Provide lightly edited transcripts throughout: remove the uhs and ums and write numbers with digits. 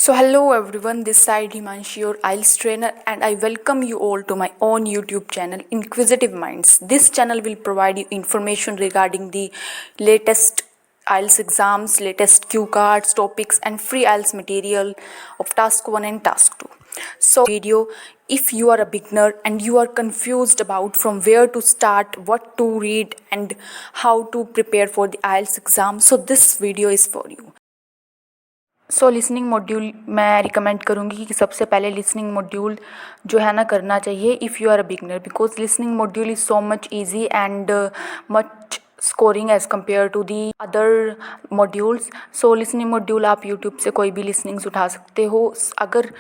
So hello everyone, this side Himanshi, your IELTS trainer, and I welcome you all to my own YouTube channel, Inquisitive Minds. This channel will provide you information regarding the latest IELTS exams, latest cue cards, topics, and free IELTS material of Task 1 and Task 2. So video, if you are a beginner and you are confused about from where to start, what to read, and how to prepare for the IELTS exam, so this video is for you. Listening module मैं recommend करूँगी कि सबसे पहले listening module जो है ना करना चाहिए if you are a beginner, because listening module is so much easy and much scoring as compare to the other modules. So listening module आप यूट्यूब से कोई भी लिसनिंग्स उठा सकते हो. अगर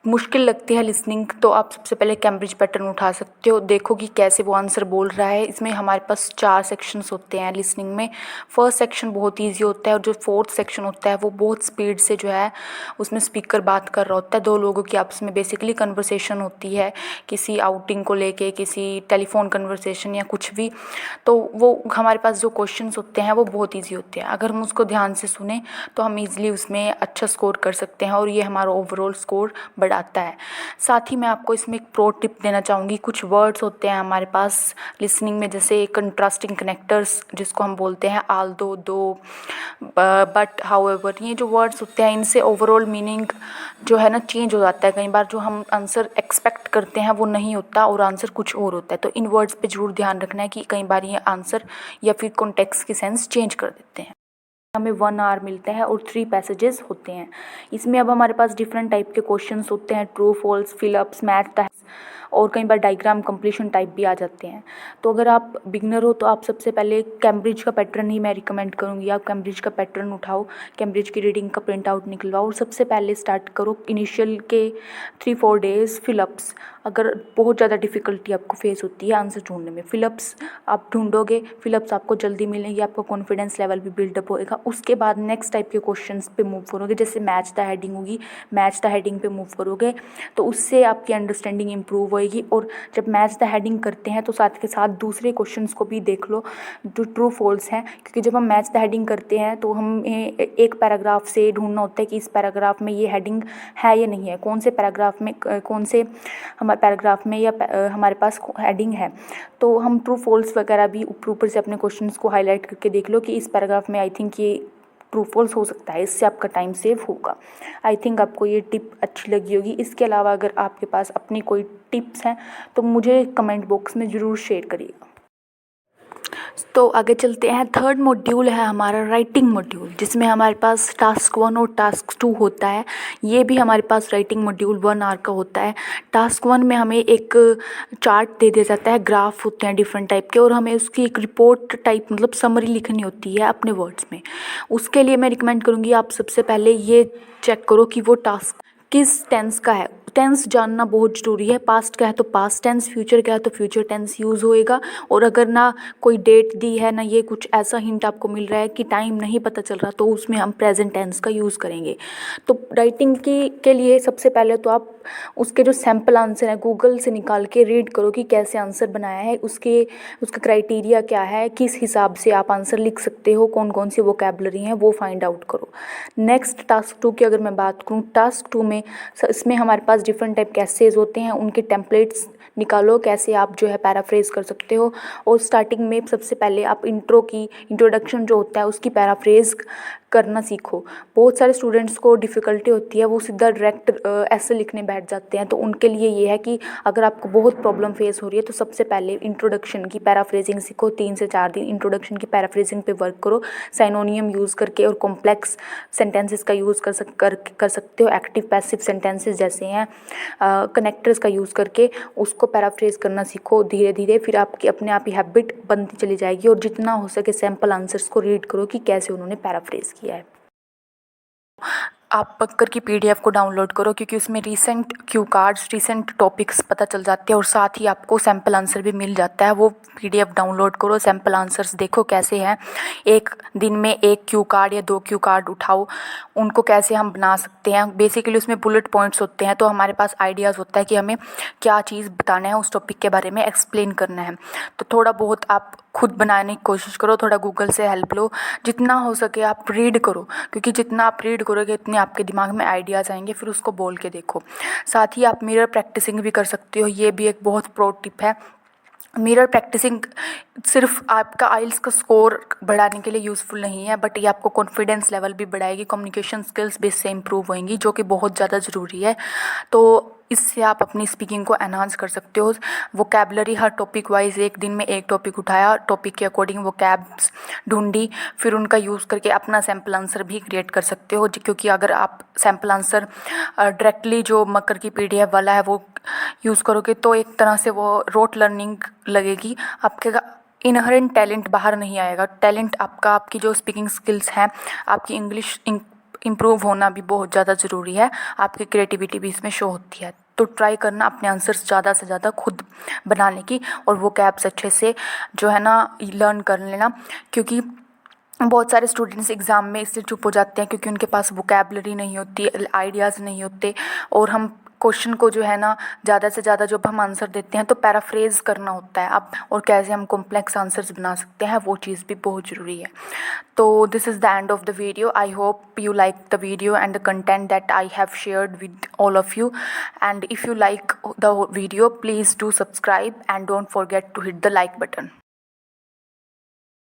मुश्किल लगती है लिसनिंग तो आप सबसे पहले कैम्ब्रिज पैटर्न उठा सकते हो. देखो कि कैसे वो आंसर बोल रहा है. इसमें हमारे पास 4 सेक्शंस होते हैं लिसनिंग में. फर्स्ट सेक्शन बहुत इजी होता है और जो फोर्थ सेक्शन होता है वो बहुत स्पीड से जो है उसमें स्पीकर बात कर रहा होता है. 2 लोगों की आपस में बेसिकली कन्वर्सेशन होती है, किसी आउटिंग को लेके, किसी टेलीफोन कन्वर्सेशन या कुछ भी. तो वो हमारे पास जो क्वेश्चंस होते हैं वो बहुत ईजी होते हैं. अगर हम उसको ध्यान से सुने तो हम ईजिली उसमें अच्छा स्कोर कर सकते हैं और ये हमारा ओवरऑल स्कोर आता है. साथ ही मैं आपको इसमें एक प्रो टिप देना चाहूँगी. कुछ वर्ड्स होते हैं हमारे पास लिसनिंग में, जैसे कंट्रास्टिंग कनेक्टर्स जिसको हम बोलते हैं आल्दो, दो, बट, हाउएवर. ये जो वर्ड्स होते हैं इनसे ओवरऑल मीनिंग जो है ना चेंज हो जाता है. कई बार जो हम आंसर एक्सपेक्ट करते हैं वो नहीं होता और आंसर कुछ और होता है. तो इन वर्ड्स पे ज़रूर ध्यान रखना है कि कई बार ये आंसर या फिर कॉन्टेक्स्ट की सेंस चेंज कर देते हैं. हमें 1 आवर मिलता है और 3 पैसेजेस होते हैं. इसमें अब हमारे पास डिफरेंट टाइप के क्वेश्चंस होते हैं, true false, fill ups, match the, और कई बार डायग्राम कंप्लीशन टाइप भी आ जाते हैं. तो अगर आप बिगनर हो तो आप सबसे पहले कैम्ब्रिज का पैटर्न ही मैं रिकमेंड करूँगी. आप कैम्ब्रिज का पैटर्न उठाओ, कैम्ब्रिज की रीडिंग का प्रिंट आउट निकलवाओ और सबसे पहले स्टार्ट करो इनिशियल के 3-4 डेज फिलअप्स. अगर बहुत ज़्यादा डिफ़िकल्टी आपको फेस होती है आंसर ढूंढने में, फिलअप्स आप ढूंढोगे, फिलअप्स आपको जल्दी मिलेंगे, आपका कॉन्फिडेंस लेवल भी बिल्डअप होएगा. उसके बाद नेक्स्ट टाइप के क्वेश्चंस पे मूव करोगे, जैसे मैच द हेडिंग होगी, मैच द हेडिंग पे मूव करोगे तो उससे आपकी अंडरस्टैंडिंग इंप्रूव होएगी. और जब मैच द हेडिंग करते हैं तो साथ के साथ दूसरे क्वेश्चंस को भी देख लो जो ट्रू फॉल्स हैं, क्योंकि जब हम मैच द हेडिंग करते हैं तो हमें एक पैराग्राफ से ढूंढना होता है कि इस पैराग्राफ में ये हेडिंग है या नहीं है, कौन से पैराग्राफ में कौन से हमारे पैराग्राफ में या हमारे पास हेडिंग है. तो हम ट्रू फॉल्स वगैरह भी ऊपर से अपने क्वेश्चंस को हाईलाइट करके देख लो कि इस पैराग्राफ में आई थिंक ये ट्रू फॉल्स हो सकता है, इससे आपका टाइम सेव होगा. आई थिंक आपको ये टिप अच्छी लगी होगी. इसके अलावा अगर आपके पास अपनी कोई टिप्स हैं तो मुझे कमेंट बॉक्स में ज़रूर शेयर करिएगा. तो आगे चलते हैं. थर्ड मॉड्यूल है हमारा राइटिंग मॉड्यूल, जिसमें हमारे पास टास्क 1 और टास्क 2 होता है. ये भी हमारे पास राइटिंग मॉड्यूल 1 आवर का होता है. टास्क 1 में हमें एक चार्ट दे दिया जाता है, ग्राफ होते हैं डिफरेंट टाइप के, और हमें उसकी एक रिपोर्ट टाइप मतलब समरी लिखनी होती है अपने वर्ड्स में. उसके लिए मैं रिकमेंड करूँगी आप सबसे पहले ये चेक करो कि वो टास्क किस टेंस का है. टेंस जानना बहुत ज़रूरी है. पास्ट का है तो पास्ट टेंस, फ्यूचर का है तो फ्यूचर टेंस यूज़ होएगा. और अगर ना कोई डेट दी है ना ये कुछ ऐसा हिंट आपको मिल रहा है कि टाइम नहीं पता चल रहा, तो उसमें हम प्रेजेंट टेंस का यूज़ करेंगे. तो राइटिंग के लिए सबसे पहले तो आप उसके जो सैम्पल आंसर है गूगल से निकाल के रीड करो कि कैसे आंसर बनाया है, उसका क्राइटेरिया क्या है, किस हिसाब से आप आंसर लिख सकते हो, कौन कौन सी वोकैबलरी हैं वो फाइंड आउट करो. नेक्स्ट टास्क 2 की अगर मैं बात करूँ, टास्क 2 में इसमें हमारे पास डिफरेंट टाइप के एसेज होते हैं, उनके टेम्पलेट्स निकालो कैसे आप जो है पैराफ्रेज कर सकते हो. और स्टार्टिंग में सबसे पहले आप इंट्रोडक्शन जो होता है उसकी पैराफ्रेज करना सीखो. बहुत सारे स्टूडेंट्स को डिफ़िकल्टी होती है, वो सीधा डायरेक्ट ऐसे लिखने बैठ जाते हैं. तो उनके लिए ये है कि अगर आपको बहुत प्रॉब्लम फेस हो रही है तो सबसे पहले इंट्रोडक्शन की पैराफ्रेजिंग सीखो. 3 से 4 दिन इंट्रोडक्शन की पैराफ्रेजिंग पे वर्क करो, साइनोनियम यूज़ करके, और कॉम्प्लेक्स सेंटेंसेस का यूज़ कर सकते हो. एक्टिव पैसिव सेंटेंसेस जैसे हैं कनेक्टर्स का यूज़ करके उसको पैराफ्रेज करना सीखो धीरे धीरे. फिर आपकी अपने आप ही हैबिट बनती चली जाएगी. और जितना हो सके सैम्पल आंसर्स को रीड करो कि कैसे उन्होंने पैराफ्रेज किया है. आप पक्कर की PDF को डाउनलोड करो, क्योंकि उसमें recent cue cards, recent topics पता चल जाते हैं और साथ ही आपको सैम्पल आंसर भी मिल जाता है. वो PDF डाउनलोड करो, सैम्पल आंसर्स देखो कैसे हैं. एक दिन में 1 क्यू कार्ड या 2 क्यू कार्ड उठाओ, उनको कैसे हम बना सकते हैं. बेसिकली उसमें बुलेट पॉइंट्स होते हैं, तो हमारे पास आइडियाज़ होता है कि हमें क्या चीज़ बताना है, उस टॉपिक के बारे में एक्सप्लेन करना है. तो थोड़ा बहुत आप खुद बनाने की कोशिश करो, थोड़ा गूगल से हेल्प लो. जितना हो सके आप रीड करो, क्योंकि जितना आप रीड करोगे उतनी आपके दिमाग में आइडियाज़ आएंगे, फिर उसको बोल के देखो। साथ ही आप मिरर प्रैक्टिसिंग भी कर सकते हो, ये भी एक बहुत प्रो टिप है। मिरर प्रैक्टिसिंग सिर्फ आपका आइल्स का स्कोर बढ़ाने के लिए यूज़फुल नहीं है, बट ये आपको कॉन्फिडेंस लेवल भी बढ़ाएगी, कम्युनिकेशन स्किल्स भी इससे इम्प्रूव होंगी, जो कि बहुत ज़्यादा ज़रूरी है। तो इससे आप अपनी स्पीकिंग को एनहांस कर सकते हो। वोकैबलरी हर टॉपिक वाइज, एक दिन में एक टॉपिक उठाया, टॉपिक के अकॉर्डिंग वोकैब्स ढूंढी, फिर उनका यूज़ करके अपना सैम्पल आंसर भी क्रिएट कर सकते हो। क्योंकि अगर आप सैम्पल आंसर डायरेक्टली जो मकर की PDF वाला है वो यूज़ करोगे तो एक तरह से वो रोट लर्निंग लगेगी, आपके इनहेरेंट टैलेंट बाहर नहीं आएगा। टैलेंट आपका, आपकी जो स्पीकिंग स्किल्स हैं, आपकी इंग्लिश इम्प्रूव होना भी बहुत ज़्यादा ज़रूरी है, आपकी क्रिएटिविटी भी इसमें शो होती है। तो ट्राई करना अपने आंसर्स ज़्यादा से ज़्यादा खुद बनाने की, और वो कैब्स अच्छे से जो है ना लर्न कर लेना। क्योंकि बहुत सारे स्टूडेंट्स एग्ज़ाम में इसलिए चुप हो जाते हैं क्योंकि उनके पास वोकैबलरी नहीं होती, आइडियाज़ नहीं होते, और हम क्वेश्चन को जो है ना ज़्यादा से ज़्यादा जब हम आंसर देते हैं तो पैराफ्रेज करना होता है अब, और कैसे हम कॉम्प्लेक्स आंसर्स बना सकते हैं, वो चीज़ भी बहुत ज़रूरी है। तो this is the end of the video. I hope you like the video and the content that I have shared with all of you, and if you like the video, please do subscribe and don't forget to hit the like button.